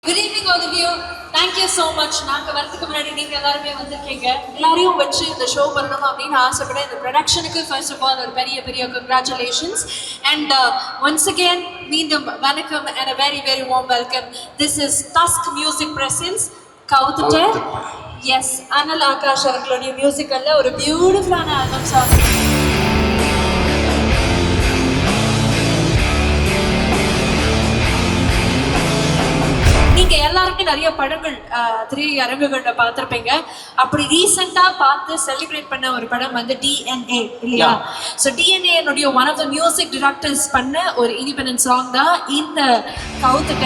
Good evening all of you. Thank you so much. நாங்க வரதுக்கு முன்னாடி நீங்க எல்லாருமே வந்திருக்கீங்க. எல்லாரையும் வச்சு இந்த ஷோ பண்ணணும் அப்படின்னு ஆசைப்பட்டேன். இந்த ப்ரொடக்ஷனுக்கு ஃபர்ஸ்ட் ஆஃப் ஆல் ஒரு பெரிய பெரிய congratulations. And once again, மீண்டும் வணக்கம் and a very very warm welcome. This is Tusk Music Presents கவுத்துட்ட. Yes, அனல் ஆகாஷ் அவர்களுடைய மியூசிக்கல்ல ஒரு பியூட்டிஃபுல்லான ஆல்பம் சாங். நீங்க எல்லாருமே நிறைய படங்கள் திரையரங்குகள்ல பார்த்திருப்பீங்க. அப்படி ரீசெண்டா பார்த்து செலிப்ரேட் பண்ண ஒரு படம் வந்து DNA இல்லையா? ஸோ DNA என்னுடைய one of the music directors பண்ண ஒரு இண்டிபெண்டன்ட் சாங் தான் இந்த கவுத்துட்ட.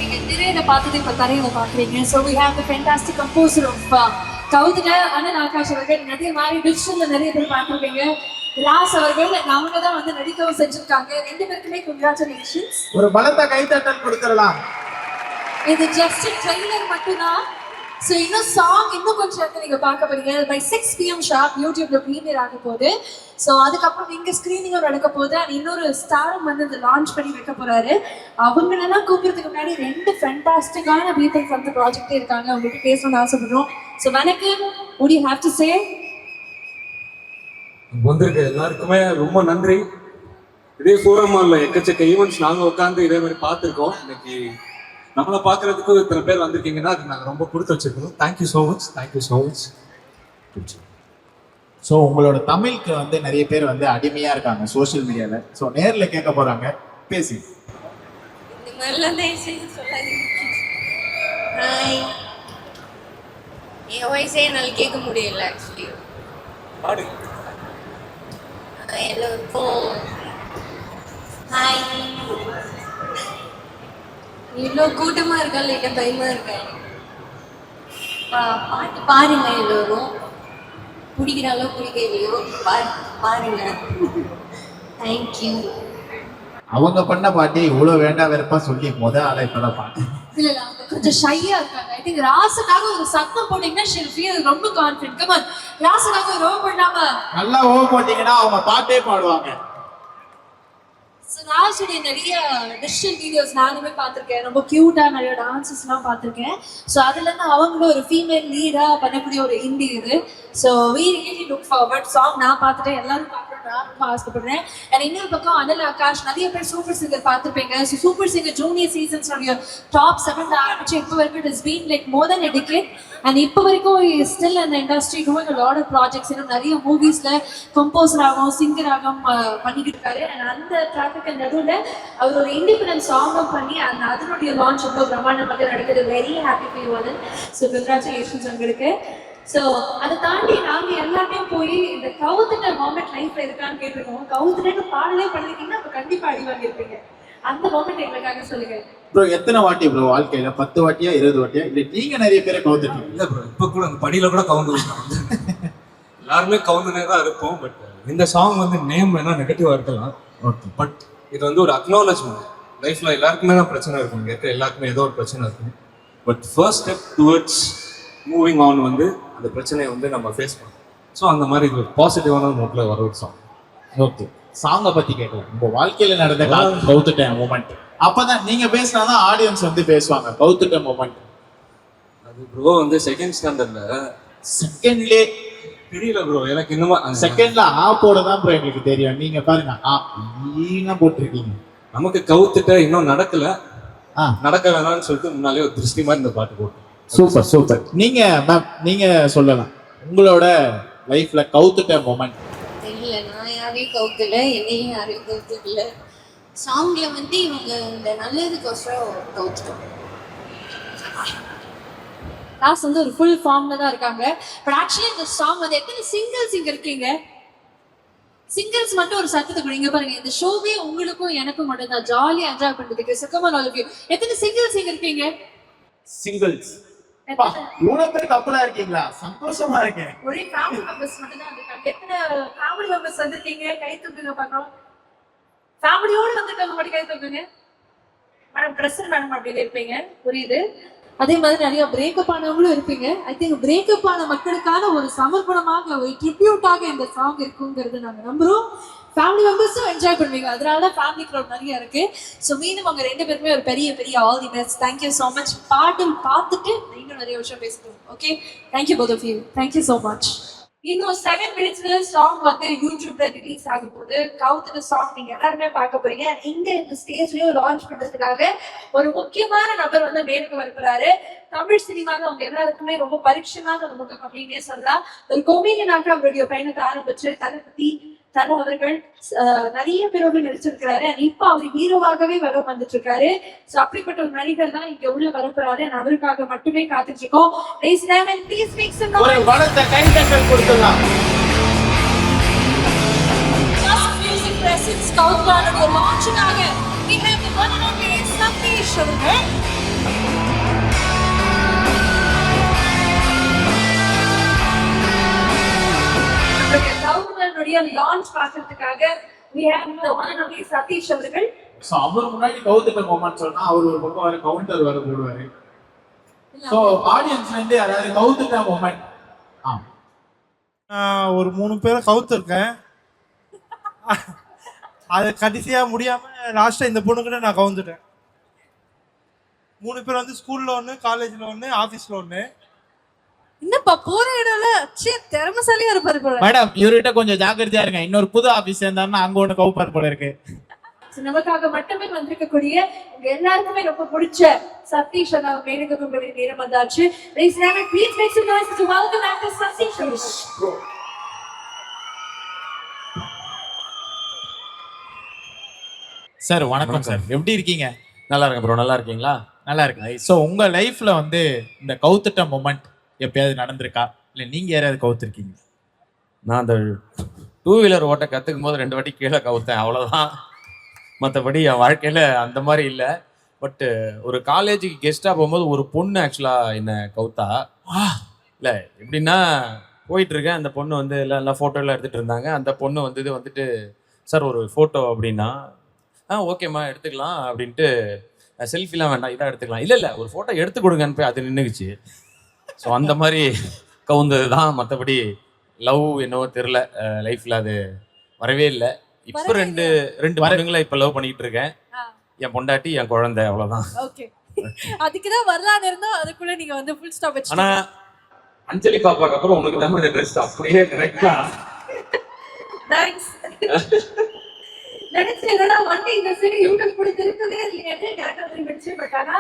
நீங்க திரையில பார்த்தது இப்ப தரையில பாக்குறீங்க. So we have the fantastic composer of கவுத்துட்ட அனல் ஆகாஷ் அவர்கள். நிறைய மாதிரி டிஜிட்டல்ல நிறைய பேர் பார்த்துருப்பீங்க. ராஸ் அவர்கள் அவங்க தான் வந்து நடிக்கவும் செஞ்சிருக்காங்க. ரெண்டு பேருக்குமே கங்க்ராச்சுலேஷன்ஸ். ஒரு பலத்த கைத்தட்டல் கொடுத்துடலாம். இது ஜஸ்ட் ட்ரெய்லர் மட்டும்தான். ஸோ இன்னும் சாங் இன்னும் கொஞ்சம் இடத்துல நீங்க பார்க்க போறீங்க. பை 6 PM ஷார்ப் யூடியூப்ல ப்ரீமியர் ஆக போகுது. ஸோ அதுக்கப்புறம் இங்க ஸ்கிரீனிங்கும் நடக்க போகுது. அண்ட் இன்னொரு ஸ்டாரும் வந்து இந்த லான்ச் பண்ணி வைக்க போறாரு. அவங்களெல்லாம் கூப்பிடுறதுக்கு முன்னாடி ரெண்டு ஃபேண்டாஸ்டிக்கான பீப்பிள்ஸ் வந்து ப்ராஜெக்டே இருக்காங்க. அவங்களுக்கு பேசணும்னு ஆசைப்படுறோம். ஸோ வணக்கம். would you have to say? வந்திருக்க எல்லாருக்குமே ரொம்ப நன்றி. இதே சூரமால்ல எக்கச்சக்க ஈவெண்ட்ஸ் நாங்கள் உட்காந்து இதே மாதிரி பார்த்துருக்கோம். இன்னைக்கு நம்மளை பார்க்கறதுக்கு இத்தனை பேர் வந்திருக்கீங்கன்னா அதுக்கு நாங்கள் ரொம்ப கொடுத்து வச்சிருக்கோம். Thank you so much, thank you so much. So உங்களோட தமிழுக்கு வந்து நிறைய பேர் வந்து அடிமையா இருக்காங்க சோஷியல் மீடியாவில். ஸோ நேரில் கேட்க போறாங்க, பேசி. இந்த மாதிரிலாம் தயவுசெய்து சொல்லாதீங்க. ஹாய், என் வாய்ஸே என்னால் கேட்க முடியல ஆக்சுவலி. எல்லோருக்கும் ஹாய். இவ்வளோ கூட்டமாக இருக்கா லைட்டாக பயமாக இருக்கேன். பாட்டு பாருங்க எல்லோரும். பிடிக்கிறாலோ பிடிக்கலையோ பாருங்க. தேங்க்யூ. அவங்க பண்ண பாட்டி இவ்வளோ வேண்டாம் வெறுப்பா சொல்லி ஆளை இப்பதான் பாட்டு இல்ல கொஞ்சம் ஷையா இருக்காங்க. ஐ திங்க் ராசுக்காக ஒரு சத்தம் போட்டீங்கன்னா she'll feel ரொம்ப கான்ஃபிடென்ட். கம் ஆன், ராசுக்காக ஒரு ஓவர் பண்ணாம நல்லா ஓவர் போட்டீங்கன்னா அவங்க பாட்டே பாடுவாங்க. ராசுடைய நிறைய டிஜிட்டல் வீடியோஸ் நானுமே பார்த்துருக்கேன். ரொம்ப கியூட்டா நிறைய டான்சஸ்லாம் பார்த்துருக்கேன். ஸோ அதுல இருந்து அவங்களும் ஒரு ஃபீமேல் லீடா பண்ணக்கூடிய ஒரு இண்டி இது. So we really look forward. Song நான் பார்த்துட்டேன், எல்லாரும் பார்க்கணும் நான் ரொம்ப ஆசைப்படுறேன். அண்ட் இன்னொரு பக்கம் அனல் ஆகாஷ் நிறைய பேர் சூப்பர் சிங்கர் பார்த்துருப்பீங்க. So super singer junior seasons top 7 ஆரம்பிச்சு இப்போ வரைக்கும் it is been like more than a decade. And இப்போ வரைக்கும் ஸ்டில் அந்த industry doing a lot of projects. இன்னும் நிறைய மூவிஸ்ல கம்போசர் ஆகும் சிங்கர் ஆகும் பண்ணிக்கிட்டு இருக்காரு. அண்ட் அந்த ட்ராஃபிக் நடுவில் அவர் ஒரு இண்டிபெண்டன்ட் சாங்கும் பண்ணி அந்த அதனுடைய லான்ச் ரொம்ப பிரம்மாண்டமாக நடக்குது. Very happy for you all. So congratulations உங்களுக்கு. ஸோ அதை தாண்டி நாங்கள் எல்லாத்தையும் போய் இந்த கவுத்துட்ட மொமெண்ட் லைஃப்ல இருக்கான்னு கேட்டிருக்கோம். கவுத்துட்டு பாடலே பண்ணிருக்கீங்கன்னா அப்போ கண்டிப்பாக அடி வாங்கியிருப்பீங்க. அந்த மொமெண்ட் எங்களுக்காக சொல்லுங்க ப்ரோ. எத்தனை வாட்டி ப்ரோ வாழ்க்கையில? 10 வாட்டியா 20 வாட்டியா? இல்லை நீங்க நிறைய பேரை கவுத்துட்டீங்க? இல்லை ப்ரோ, இப்போ கூட அந்த படியில கூட கவுந்து எல்லாருமே கவுந்துனே தான் இருப்போம். பட் இந்த சாங் வந்து நேம் வேணா நெகட்டிவா இருக்கலாம். ஓகே, பட் இது வந்து ஒரு அக்னாலஜ்மெண்ட். லைஃப்ல எல்லாருக்குமே தான் பிரச்சனை இருக்கும், இங்கே இருக்க எல்லாருக்குமே ஏதோ ஒரு பிரச்சனை இருக்கும். But first step towards moving on வந்து அந்த பிரச்சனையை வந்து நம்ம ஃபேஸ் பண்ணோம். ஸோ அந்த மாதிரி இது ஒரு பாசிட்டிவான நோட்டில் வர ஒரு சாங். ஓகே, சாங்கை பத்தி கேட்கலாம். உங்க வாழ்க்கையில நடந்த கவுத்துட்ட மூமெண்ட். அப்பதான் நீங்க பேசினாதான் ஆடியன்ஸ் வந்து பேசுவாங்க. கவுத்துட்ட மூமெண்ட் அது ப்ரோ வந்து செகண்ட் ஸ்டாண்டர்ட்ல செகண்ட்லே தெரியல ப்ரோ எனக்கு. இன்னும் செகண்ட்ல போட தான் ப்ரோ எங்களுக்கு தெரியும். நீங்க பாருங்க ஈனா போட்டிருக்கீங்க. நமக்கு கவுத்துட்ட இன்னும் நடக்கல, நடக்க வேணாம்னு சொல்லிட்டு முன்னாலே ஒரு திருஷ்டி மாதிரி இந்த பாட்டு போட்டோம். Super super. நீங்க மேம் நீங்க சொல்லலாம் உங்களோட லைஃப்ல கவுத்துட்ட மொமெண்ட். தெரியல, நான் யாரையும் கவுத்துல, என்னையும் யாரையும் கவுத்துல. சாங்ல வந்து இவங்க இந்த நல்லதுக்கோசரம் கவுத்துட்டோம். ராஸ் வந்து ஒரு ஃபுல் ஃபார்ம்ல தான் இருக்காங்க. பட் ஆக்சுவலி இந்த சாங் வந்து எத்தனை சிங்கிள்ஸ் இங்க இருக்கீங்க? சிங்கிள்ஸ் மட்டும் ஒரு சத்தத்தை கொடுங்க பாருங்க. இந்த ஷோவே உங்களுக்கும் எனக்கும் மட்டும் தான் ஜாலியா என்ஜாய் பண்றதுக்கு. சுகமா நாளைக்கு எத்தனை சிங்கிள்ஸ் இங்க இருக்கீங்க? சிங்கிள்ஸ் இவ்வளவு பேர் கப்பலா இருக்கீங்களா? சந்தோஷமா இருக்கேன். ஒரே ஃபேமிலி மெம்பர்ஸ் மட்டும் தான் இருக்காங்க. எத்தனை ஃபேமிலி மெம்பர்ஸ் வந்திருக்கீங்க? கை தூக்குங்க பார்க்கலாம். ஃபேமிலியோட வந்திருக்காங்க மட்டும் கை தூக்குங்க. மேடம் பிரசன்ட் மேடம் அப்படின்னு இருப்பீங்க, புரியுது. அதே மாதிரி நிறைய பிரேக்கப் ஆனவங்களும் இருப்பீங்க. ஐ திங்க் பிரேக்கப் ஆன மக்களுக்கான ஒரு சமர்ப்பணமாக ஒரு ட்ரிபியூட்டாக இந்த சாங் இருக்குங்கிறது நாங்க நம்புறோம். ஃபேமிலி மெம்பர்ஸும் என்ஜாய் பண்ணுவீங்க. அதனால தான் ஃபேமிலி க்ரௌட் நிறைய இருக்கு. ஸோ மீண்டும் அவங்க 2 பேருமே ஒரு பெரிய பெரிய all the best. Thank you so much. பாட்டு பார்த்துட்டு இன்னும் நிறைய விஷயம் பேசுகிறோம். Okay, thank you both of you. Thank you so much. இன்னும் 7 மினிட்ஸ்ல சாங் வந்து யூடியூப்ல ரிலீஸ் ஆகும் போது கவுத்துட்டு சாங் நீங்க எல்லாருமே பார்க்க போறீங்க. இங்க இந்த ஸ்டேஜ்லயும் லான்ச் பண்றதுக்காக ஒரு முக்கியமான நபர் வந்து மேலுக்கு வரப்போறாரு. தமிழ் சினிமாவில் அவங்க எல்லாருக்குமே ரொம்ப பரிட்சயமான ஒரு முகம் அப்படின்னே சொல்லலாம். ஒரு கொமீடியனாக அவருடைய பயணத்தை ஆரம்பிச்சு தளபதி தல அவர்கள் நிறைய பேரோடு நடிச்சிருக்கிறாரு. இப்ப அவர் ஹீரோவாகவே வர வந்துட்டு இருக்காரு. சோ அப்படிப்பட்ட ஒரு நடிகர் தான் இங்க உள்ள வரப்போறாரு. அவருக்காக மட்டுமே காத்துட்டு இருக்கோம். ஒரு பலத்த கைதட்டல் கொடுத்துடலாம். மியூசிக் பிரசன்ஸ் கவுத்லானுடைய லான்ச்சுக்காக we have the one and only Satish அவர்கள். கவுத்லானுடைய லான்ச் பார்க்கிறதுக்காக we have the one and only Satish அவர்கள். சோ அவர் முன்னாடி கவுத்துட்ட மொமெண்ட் சொன்னா அவர் ஒரு பக்கம் வர கவுண்டர் வர போடுவாரு. சோ ஆடியன்ஸ்ல இருந்து யாராவது கவுத்துட்ட மொமெண்ட் ஒரு 3 பேரை கவுத்துருக்கேன். அது கடைசியா முடியாம லாஸ்டா இந்த பொண்ணுக்கிட்ட நான் கவுந்துட்டேன். 3 பேர் வந்து ஸ்கூல்ல ஒன்று, காலேஜ்ல ஒன்று, ஆஃபீஸ்ல ஒன்று. என்னப்பா போற இடம்ல திறமைசாலியா இருப்பாரு போல. மேடம் இவர்கிட்ட கொஞ்சம் ஜாக்கிரதையா இருங்க. இன்னொரு புது ஆபீஸ் சேர்ந்தாருன்னா அங்க ஒண்ணு கவுப்பார் போல இருக்கு. நமக்காக மட்டுமே வந்திருக்கக்கூடிய உங்க எல்லாருக்குமே ரொம்ப பிடிச்ச சதீஷ் அண்ணா மேலுக்கு கூப்பிட நேரம் வந்தாச்சு. Please make some noise to welcome actor Sathish. Sir வணக்கம் சார், எப்படி இருக்கீங்க? நல்லா இருக்கேன் ப்ரோ. நல்லா இருக்கீங்களா? நல்லா இருக்கு. ஸோ உங்க லைஃப்ல வந்து இந்த கவுத்துட்ட மொமெண்ட் எப்பயாவது நடந்திருக்கா, இல்லை நீங்க யாராவது கவுத்துருக்கீங்க? நான் அந்த 2 வீலர் ஓட்ட கற்றுக்கும் போது 2 வாட்டி கீழே கவுத்தேன், அவ்வளோதான். மற்றபடி என் வாழ்க்கையில் அந்த மாதிரி இல்லை. பட்டு ஒரு காலேஜுக்கு கெஸ்ட்டாக போகும்போது ஒரு பொண்ணு ஆக்சுவலாக என்னை கவுத்தா. இல்லை எப்படின்னா போயிட்டுருக்கேன், அந்த பொண்ணு வந்து எல்லாம் ஃபோட்டோலாம் எடுத்துகிட்டு இருந்தாங்க. அந்த பொண்ணு வந்துட்டு சார் ஒரு ஃபோட்டோ அப்படின்னா, ஓகேம்மா எடுத்துக்கலாம் அப்படின்ட்டு, செல்ஃபிலாம் வேண்டாம் இதாக எடுத்துக்கலாம், இல்லை ஒரு ஃபோட்டோ எடுத்து கொடுங்கன்னு போய் அது நின்றுக்குச்சு. ஸோ அந்த மாதிரி கவுந்தது தான். மற்றபடி லவ் என்னவோ தெரில, லைஃப்பில் அது வரவே இல்லை. இப்போ ரெண்டு வருடங்களா இப்போ லவ் பண்ணிக்கிட்டு இருக்கேன். என் பொண்டாட்டி, என் குழந்தை, அவ்வளோதான். ஓகே, அதுக்கு தான் வரலான்னு இருந்தா அதுக்குள்ள நீங்க வந்து ஃபுல் ஸ்டாப் வச்சு. ஆனா அஞ்சலி பாப்பாக்கு அப்புறம் உனக்கு தான் இந்த ட்ரெஸ் அப்படியே கரெக்டா. தேங்க்ஸ். நினைச்சேன்னா வண்டி இந்த சைடு யூடியூப் பிடிச்சிருக்கவே இல்லையே கரெக்டா தெரிஞ்சு. பட் ஆனா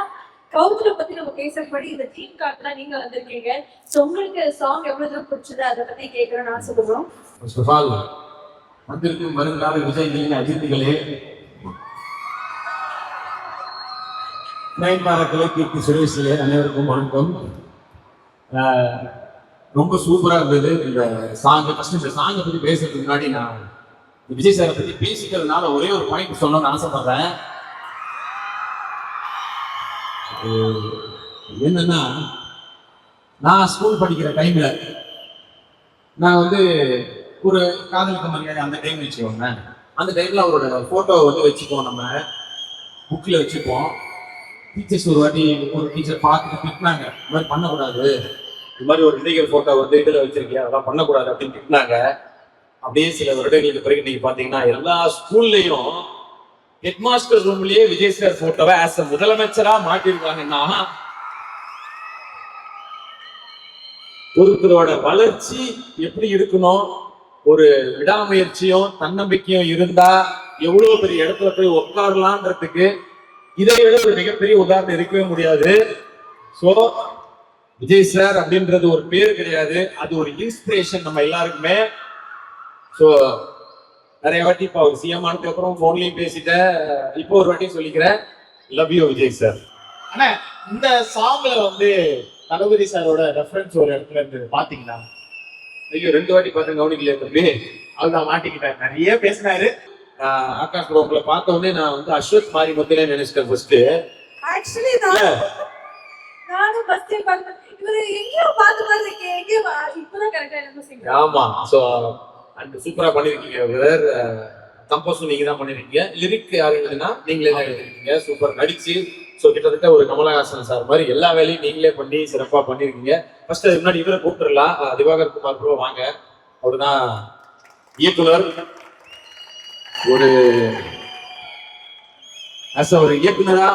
கவுத்துல பத்தி நம்ம பேசுறபடி இந்த டீம் கார்ட்ல நீங்க வந்திருக்கீங்க. சோ உங்களுக்கு சாங் எவ்வளவு தூரம் பிடிச்சது அதை பத்தி கேட்கறேன்னு ஆசைப்படுறோம். ஃபர்ஸ்ட் ஆஃப் ஆல் வந்திருக்கும் வருங்கால விஜய்களின் அதிர்ச்சிகளே, நயன்தாராக்களே, கீர்த்தி சுரேஷ்களே, அனைவருக்கும் வணக்கம். ரொம்ப சூப்பராக இருந்தது இந்த சாங். ஃபர்ஸ்ட் இந்த சாங்கை பற்றி பேசுறதுக்கு முன்னாடி நான் விஜய் சாரை பற்றி பேசிக்கிறதுனால ஒரே ஒரு பாயிண்ட் சொல்லணும்னு ஆசைப்படுறேன். என்னன்னா, நான் ஸ்கூல் படிக்கிற டைம்ல நான் வந்து ஒரு காதலுக்கு மரியாதை அந்த டைம் வச்சுக்கோங்க. அந்த டைம்ல அவரோட போட்டோ வந்து வச்சுப்போம், நம்ம புக்கில் வச்சுப்போம். டீச்சர்ஸ் ஒரு வாட்டி ஒரு டீச்சர் பார்த்துட்டு திட்டினாங்க, இந்த மாதிரி பண்ணக்கூடாது, இந்த மாதிரி ஒரு இண்டிகர் போட்டோ வந்து இதில் வச்சிருக்கியா, அதெல்லாம் பண்ணக்கூடாது அப்படின்னு திட்டினாங்க. அப்படியே சில வருடங்களுக்கு பிறகு நீங்க பாத்தீங்கன்னா எல்லா ஸ்கூல்லையும் ஹெட் மாஸ்டர் ரூம்லயே விஜய் சார் போட்டோவை ஆஸ் அ முதலமைச்சரா மாட்டிருக்காங்கன்னா ஒருத்தரோட வளர்ச்சி எப்படி இருக்கணும், ஒரு விடாமுயற்சியும் தன்னம்பிக்கையும் இருந்தா எவ்வளவு பெரிய இடத்துல போய் உட்காரலான்றதுக்கு இதை விட ஒரு மிகப்பெரிய உதாரணம் இருக்கவே முடியாது. சோ விஜய் சார் அப்படின்றது ஒரு பேர் கிடையாது, அது ஒரு இன்ஸ்பிரேஷன் நம்ம எல்லாருக்குமே. ஸோ நிறைய வாட்டி இப்போ அவர் சிஎம் ஆனதுக்கு அப்புறம் ஃபோன்லையும் பேசிட்டேன், இப்போ ஒரு வாட்டி சொல்லிக்கிறேன், லவ் யூ விஜய் சார். ஆனா இந்த சாங்ல வந்து தளபதி சாரோட ரெஃபரன்ஸ் ஒரு இடத்துல இருந்து பாத்தீங்களா? ஐயோ 2 வாட்டி பார்த்தேன், கவனிக்கலையே தம்பி. அதுதான் மாட்டிக்கிட்டேன், நிறைய பேசினாரு. ஆகாஷ் ப்ரோக்ல பார்த்த உடனே நான் வந்து அஸ்வத் மாரி மொத்தலே நினைச்சிட்டேன் ஃபர்ஸ்ட். ஆக்சுவலி நானும் ஃபர்ஸ்ட் டைம் பார்த்தேன், இவரு எங்கேயோ பார்த்த மாதிரி இருக்கே, எங்கேயோ இப்பதான் கரெக்டா எனக்கு சிங். ஆமா, ஸோ அந்த சூப்பரா பண்ணிருக்கீங்க பிரதர். கம்போஸும் நீங்க தான் பண்ணிருக்கீங்க. லிரிக் யார் எழுதுனா நீங்களே தான் எழுதிருக்கீங்க. சூப்பர் நடிச்சு ஸோ கிட்டத்தட்ட ஒரு கமலஹாசன் சார் மாதிரி எல்லா வேலையும் நீங்களே பண்ணி சிறப்பா பண்ணிருக்கீங்க. ஃபர்ஸ்ட் அதுக்கு முன்னாடி இவரை கூப்பிட்டுலாம், திவாகர் குமார் ப்ரோ வாங்க. அவருதான் இயக்குனர். ஒரு ஒரு இயக்குனரா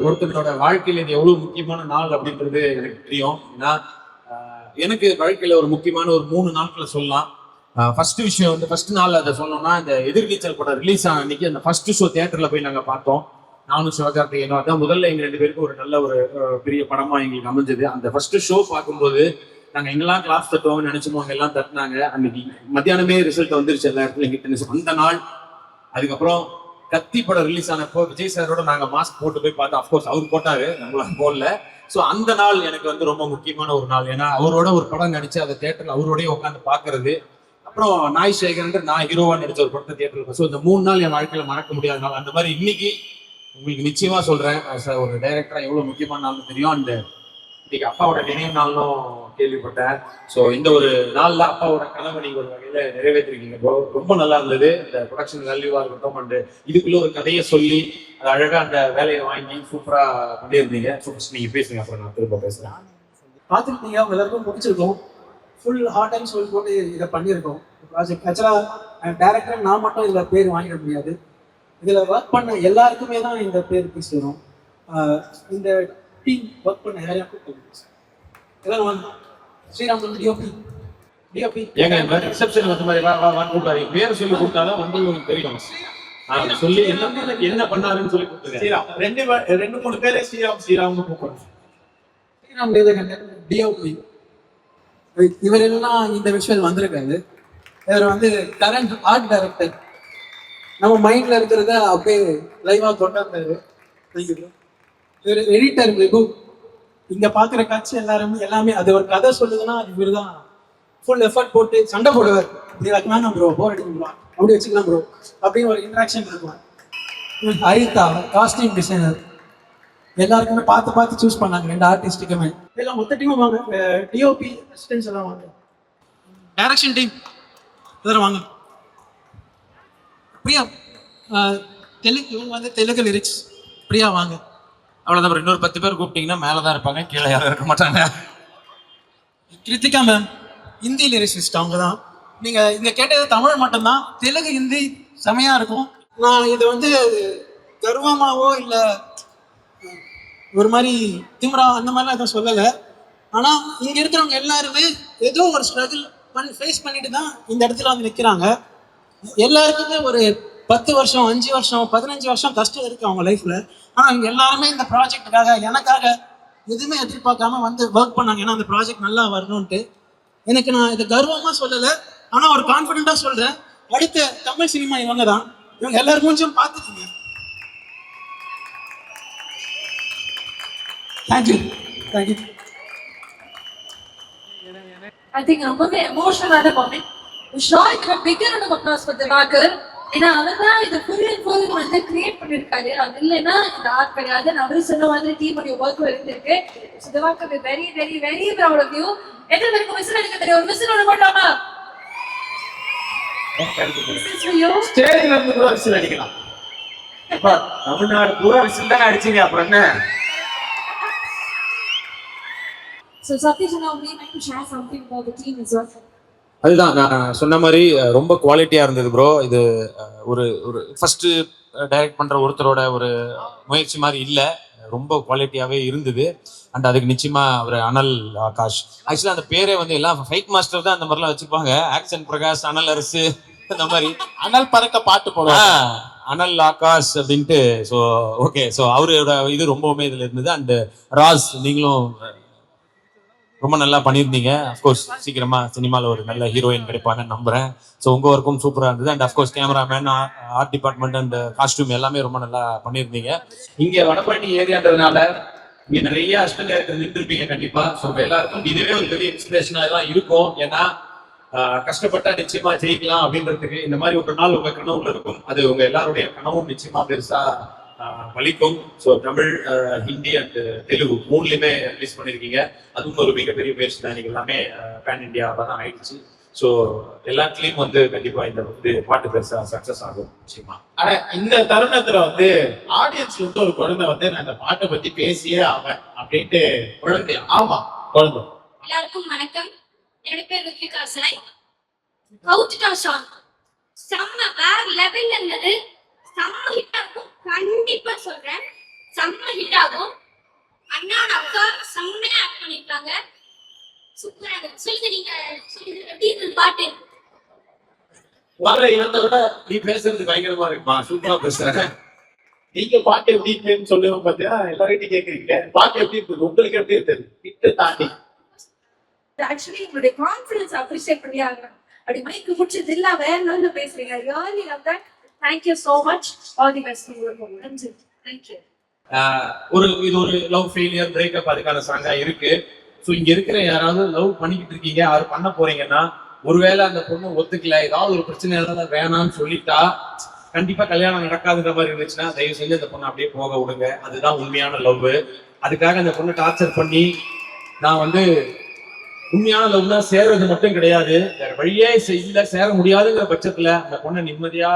ஒருத்தரோட வாழ்க்கையில இது எவ்வளவு முக்கியமான நாள் அப்படின்றது எனக்கு தெரியும். ஏன்னா எனக்கு வாழ்க்கையில ஒரு முக்கியமான ஒரு 3 நாட்களை சொல்லலாம். ஃபர்ஸ்ட் விஷயம் வந்து ஃபர்ஸ்ட் நாள் அதை சொல்லணும்னா, இந்த எதிர்நீச்சல் படம் ரிலீஸ் ஆன அன்னைக்கு அந்த ஃபர்ஸ்ட் ஷோ தியேட்டர்ல போய் நாங்க பார்த்தோம். நானும் சிவகார்த்திகேயனும். அதான் முதல்ல எங்க 2 பேருக்கும் ஒரு நல்ல ஒரு பெரிய படமா எங்களுக்கு அமைஞ்சது. அந்த ஃபர்ஸ்ட் ஷோ பார்க்கும்போது நாங்க எங்கெல்லாம் கிளாஸ் தட்டுவோம்னு நினைச்சோமோ அங்க எல்லாம் தட்டினாங்க. அன்னைக்கு மத்தியானமே ரிசல்ட் வந்துருச்சு எல்லா இடத்துல எங்கிட்ட அந்த நாள். அதுக்கப்புறம் கத்தி படம் ரிலீஸ் ஆனப்போ விஜய் சாரோட நாங்க மாஸ்க் போட்டு போய் பார்த்தோம். அப்கோர்ஸ் அவர் போட்டாரு, நம்மளால போடல. ஸோ அந்த நாள் எனக்கு வந்து ரொம்ப முக்கியமான ஒரு நாள். ஏன்னா அவரோட ஒரு படம் நடிச்சு அதை தியேட்டர்ல அவரோடய உட்காந்து பாக்குறது. அப்புறம் நாய் சேகர் நான் ஹீரோவா நடிச்ச ஒரு படத்தை தியேட்டர்ல. ஸோ இந்த 3 நாள் என் வாழ்க்கையில மறக்க முடியாத நாள். அந்த மாதிரி இன்னைக்கு உங்களுக்கு நிச்சயமா சொல்றேன், ஒரு டைரக்டரா எவ்வளவு முக்கியமான நாள்னு தெரியும். அந்த இன்னைக்கு அப்பாவோட நினைவு நாளும் கேள்விப்பட்டேன். ஸோ இந்த ஒரு நாள்ல அப்பாவோட கனவை நீங்க ஒரு வகையில நிறைவேற்றிருக்கீங்க. ரொம்ப நல்லா இருந்தது. இந்த ப்ரொடக்ஷன் வேல்யூவா இருக்கட்டும், அண்ட் இதுக்குள்ள ஒரு கதையை சொல்லி அது அழகா அந்த வேலையை வாங்கி சூப்பரா பண்ணியிருந்தீங்க. நீங்க பேசுங்க, அப்புறம் நான் திரும்ப பேசுறேன். பார்த்துருக்கீங்க, அவங்க எல்லாருக்கும் பிடிச்சிருக்கோம். ஃபுல் ஹார்ட் அண்ட் சோல் போட்டு இதை பண்ணியிருக்கோம் ப்ராஜெக்ட். ஆக்சுவலாக டேரக்டர் நான் மட்டும் இதில் பேர் வாங்கிட முடியாது. இதில் ஒர்க் பண்ண எல்லாருக்குமே தான் இந்த பேர் போய் சேரும். இந்த டீம் ஒர்க் பண்ண எல்லாருக்கும் எல்லாரும் வாங்க. ஸ்ரீராம் டிஓபி ஏங்க ரிசப்ஷன் வந்து மாதிரி கூப்பிட்டாரு, பேர் சொல்லி கூப்பிட்டாதான் வந்து உங்களுக்கு தெரியும். சொல்லி என்ன பண்ணாருன்னு சொல்லி கொடுத்துருங்க. ஸ்ரீராம் 2-3 பேரே ஸ்ரீராம்னு கூப்பிடுறோம். ஸ்ரீராம் டிஓபி இவர் எல்லாம் இந்த விஷயம் வந்திருக்காரு. இவர் வந்து கரண்ட் ஆர்ட் டைரக்டர். நம்ம மைண்ட்ல இருக்கிறத அப்படியே லைவா கொண்டாந்தாரு. இவர் எடிட்டர் வெகு. இங்க பாக்குற காட்சி எல்லாமே அது ஒரு கதை சொல்லுதுன்னா இவர் தான் ஃபுல் எஃபர்ட் போட்டு சண்டை போடுவார். இப்படி வைக்கலாம் ப்ரோ, போர் அடிக்கலாம், அப்படி வச்சுக்கலாம் ப்ரோ அப்படின்னு ஒரு இன்ட்ராக்ஷன் இருக்கும். Haritha costume designer. எல்லாருக்குமே பார்த்து சூஸ் பண்ணாங்க 2 ஆர்டிஸ்டுக்குமே. எல்லாம் மொத்த டீமும் வாங்க. டிஓபி அசிஸ்டன்ஸ் எல்லாம் வாங்க. டைரக்ஷன் டீம் எல்லாரும் வாங்க. பிரியா இவங்க வந்து தெலுங்கு லிரிக்ஸ். பிரியா வாங்க. அவ்வளவுதான். இன்னொரு 10 பேர் கூப்பிட்டீங்கன்னா மேலதான் இருப்பாங்க, கீழே யாரும் இருக்க மாட்டாங்க. Kiruthika ma'am Hindi lyricist. அவங்க தான். நீங்க இங்க கேட்டது தமிழ் மட்டும்தான். தெலுங்கு ஹிந்தி செமையா இருக்கும். நான் இது வந்து கர்வமாவோ இல்லை ஒரு மாதிரி திமிரா அந்த மாதிரிலாம் எதுவும் சொல்லலை. ஆனால் இங்கே இருக்கிறவங்க எல்லாருமே ஏதோ ஒரு ஸ்ட்ரகிள் ஃபேஸ் பண்ணிட்டு தான் இந்த இடத்துல வந்து நிற்கிறாங்க. எல்லாருக்குமே ஒரு 10 வருஷம் 5 வருஷம் 15 வருஷம் கஷ்டம் இருக்குது அவங்க லைஃப்பில். ஆனால் இவங்க எல்லாருமே இந்த ப்ராஜெக்டுக்காக எனக்காக எதுவுமே எதிர்பார்க்காம வந்து ஒர்க் பண்ணாங்க. ஏன்னா அந்த ப்ராஜெக்ட் நல்லா வரணும்ன்ட்டு. எனக்கு நான் இதை கர்வமாக சொல்லலை, ஆனால் ஒரு கான்ஃபிடென்ட்டாக சொல்கிறேன். அடுத்த தமிழ் சினிமா இவங்க தான். இவங்க எல்லாரும் கொஞ்சம் பார்த்துக்கோங்க. தேங்க்யூ. I think ரொம்பவே எமோஷனலான மொமெண்ட். ஷாய்க்கு bigger and applause for Divakar. ஏன்னா அவர் தான் இதை ஃபுல் வந்து கிரியேட் பண்ணியிருக்காரு. அது இல்லைன்னா இந்த ஆர்ட் கிடையாது. அவரு சொன்ன மாதிரி டீமுடைய ஒர்க்கும் இருந்திருக்கு. So Diwakar very very very proud of you. எத்தனை பேருக்கு விசில் அடிக்க தெரியும்? ஒரு விசில் ஒன்று போட்டோமா? ஸ்டேஜ்ல இருந்து கூட விசில் அடிக்கலாம். தமிழ்நாடு பூரா விசில் தான் அடிச்சீங்க, அப்புறம் என்ன? So Satish and I would like to share something about the team as well. அதுதான் நான் சொன்ன மாதிரி ரொம்ப குவாலிட்டியா இருந்தது ப்ரோ. இது ஒரு ஃபர்ஸ்ட் டைரக்ட் பண்ற ஒருத்தரோட ஒரு முயற்சி மாதிரி இல்லை, ரொம்ப குவாலிட்டியாவே இருந்தது. அண்ட் அதுக்கு நிச்சயமா அவர் அனல் ஆகாஷ். ஆக்சுவலா அந்த பேரே வந்து எல்லாம் ஃபைட் மாஸ்டர் தான் அந்த மாதிரிலாம் வச்சுப்பாங்க. ஆக்ஷன் பிரகாஷ், அனல் அரசு, அந்த மாதிரி அனல் பறக்க பாட்டு போடுவாங்க, அனல் ஆகாஷ் அப்படின்ட்டு. ஸோ ஓகே, ஸோ அவரோட இது ரொம்பவுமே இதுல இருந்தது. அண்ட் ராஸ், நீங்களும் ரொம்ப நல்லா பண்ணியிருந்தீங்க. அஃப்கோர்ஸ் சீக்கிரமா சினிமாவில் ஒரு நல்ல ஹீரோயின் கிடைப்பாங்கன்னு நம்புறேன். ஸோ உங்க ஒர்க்கும் சூப்பராக இருந்தது. And of course cameraman, art department and costume எல்லாமே ரொம்ப நல்லா பண்ணியிருந்தீங்க. இங்கே வடபழனி ஏரியான்றதுனால இங்கே நிறைய அசிஸ்டன்ட் டைரக்டர் நின்றுருப்பீங்க கண்டிப்பா. ஸோ எல்லாருக்கும் இதுவே ஒரு பெரிய இன்ஸ்பிரேஷனாக தான் இருக்கும். ஏன்னா கஷ்டப்பட்டா நிச்சயமா ஜெயிக்கலாம் அப்படின்றதுக்கு இந்த மாதிரி ஒரு நாள் உங்க கனவுல இருக்கும். அது உங்க எல்லாருடைய கனவும் நிச்சயமா பெருசா பலிக்கும். ஸோ தமிழ், ஹிந்தி அண்ட் தெலுங்கு 3லையுமே ரிலீஸ் பண்ணியிருக்கீங்க. அதுவும் ஒரு மிகப்பெரிய முயற்சி தான். நீங்கள் எல்லாமே பேன் இண்டியாவாக தான் ஆயிடுச்சு. ஸோ எல்லாத்துலேயும் வந்து கண்டிப்பா இந்த வந்து பாட்டு பெருசா சக்ஸஸ் ஆகும் நிச்சயமா. ஆனா இந்த தருணத்துல வந்து ஆடியன்ஸ்ல இருந்து ஒரு குழந்தை வந்து நான் இந்த பாட்டை பத்தி பேசியே ஆவேன் அப்படின்ட்டு குழந்தையா? ஆமா குழந்தை. எல்லாருக்கும் வணக்கம். என்னோட பேர் ருத்விகா சாய். கவுத்துட்டா சாங் செம்ம வேற லெவல்ல இருந்தது. செம்ம ஹிட் ஆகும், கண்டிப்பா சொல்றேன். செம்ம ஹிட் ஆகும். அண்ணா அக்கா செம்மையா ஆக்ட் பண்ணிருக்காங்க. சூப்பரா இருக்கு. சொல்லுங்க, நீங்க சொல்லுங்க, எப்படி இருந்தது பாட்டு? வர இவனை விட நீ பேசுறது பயங்கரமா இருக்குமா, சூப்பரா பேசுற. நீங்க பாட்டு எப்படி இருக்குன்னு சொல்லுவோம் பாத்தியா, எல்லார்கிட்டையும் கேக்குறீங்க பாட்டு எப்படி இருக்குது, உங்களுக்கு எப்படி இருக்குது ஹிட் தாண்டி? ஆக்சுவலி உங்களுடைய கான்ஃபிடன்ஸ் அப்ரிஷியேட் பண்ணி ஆகணும். அப்படி மைக்கு பிடிச்சது இல்ல வேற லெவல்ல பேசுறீங்க. Really love that. Thank you so much. All the best உங்களுக்கு. நன்றி. Thank you. இது ஒரு லவ் ஃபெயிலியர் பிரேக்கப் அதுக்கான சாங்கா இருக்கு. ஸோ இங்க இருக்கிற யாராவது லவ் பண்ணிக்கிட்டு இருக்கீங்க, யாரு பண்ண போறீங்கன்னா, ஒருவேளை அந்த பொண்ணு ஒத்துக்கல, ஏதாவது ஒரு பிரச்சனை வேணாம்னு சொல்லிட்டா கண்டிப்பா கல்யாணம் நடக்காதுன்ற மாதிரி இருந்துச்சுன்னா தயவு செஞ்சு அந்த பொண்ணை அப்படியே போக விடுங்க. அதுதான் உண்மையான லவ். அதுக்காக அந்த பொண்ணை டார்ச்சர் பண்ணி நான் வந்து உண்மையான லவ் தான் சேர்றது மட்டும் கிடையாது, வேற வழியே இல்ல சேர முடியாதுங்கிற பட்சத்துல அந்த பொண்ணை நிம்மதியா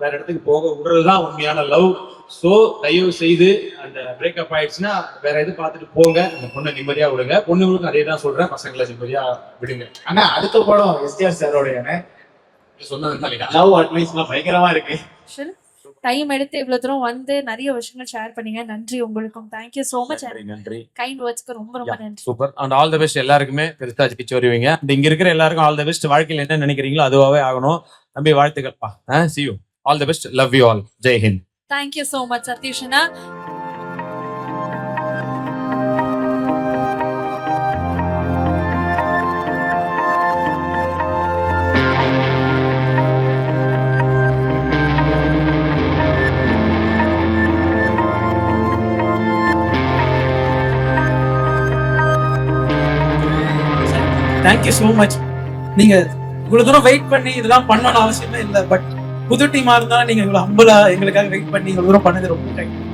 வேற இடத்துக்கு போக விடுறதுதான் உண்மையான லவ். சோ தயவு செய்து அந்த பிரேக்கப் ஆயிடுச்சுன்னா வேற எது பார்த்துட்டு போங்க, அந்த பொண்ணை நிம்மதியா விடுங்க. பொண்ணுங்களுக்கும் அதே தான் சொல்றேன், பசங்களை நிம்மதியா விடுங்க. ஆனா அடுத்த படம் எஸ்டிஆர் சாரோட சொன்னது லவ் அட்வைஸ்லாம் பயங்கரமா இருக்கு. டைம் எடுத்து இவ்வளவு தூரம் வந்து நிறைய விஷயங்கள் ஷேர் பண்ணீங்க. நன்றி உங்களுக்கும். Thank you so much. நன்றி. கைண்ட் வேர்ட்ஸ்க்கு ரொம்ப ரொம்ப நன்றி. Super and all the best எல்லாருக்குமே. பெருசா ஜெயிச்சு வருவீங்க. இங்க இருக்கிற எல்லாருக்கும் ஆல் தி பெஸ்ட். வாழ்க்கையில் என்ன நினைக்கிறீங்களோ அதுவாவே ஆகணும். தம்பி வாழ்த்துக்கள்ப்பா. see you. All the best. Love you all. Jai Hind. Thank you so much, Satyashana. Thank you so much. நீங்க இவ்வளவு தூரம் வெயிட் பண்ணி இதெல்லாம் பண்ணணும்னு அவசியமே இல்லை. பட் புது டீமா இருந்தாலும் நீங்க இவ்வளவு ஹம்பிளா எங்களுக்காக வெயிட் பண்ணி இவ்வளவு தூரம் பண்ணது ரொம்ப தேங்க்யூ.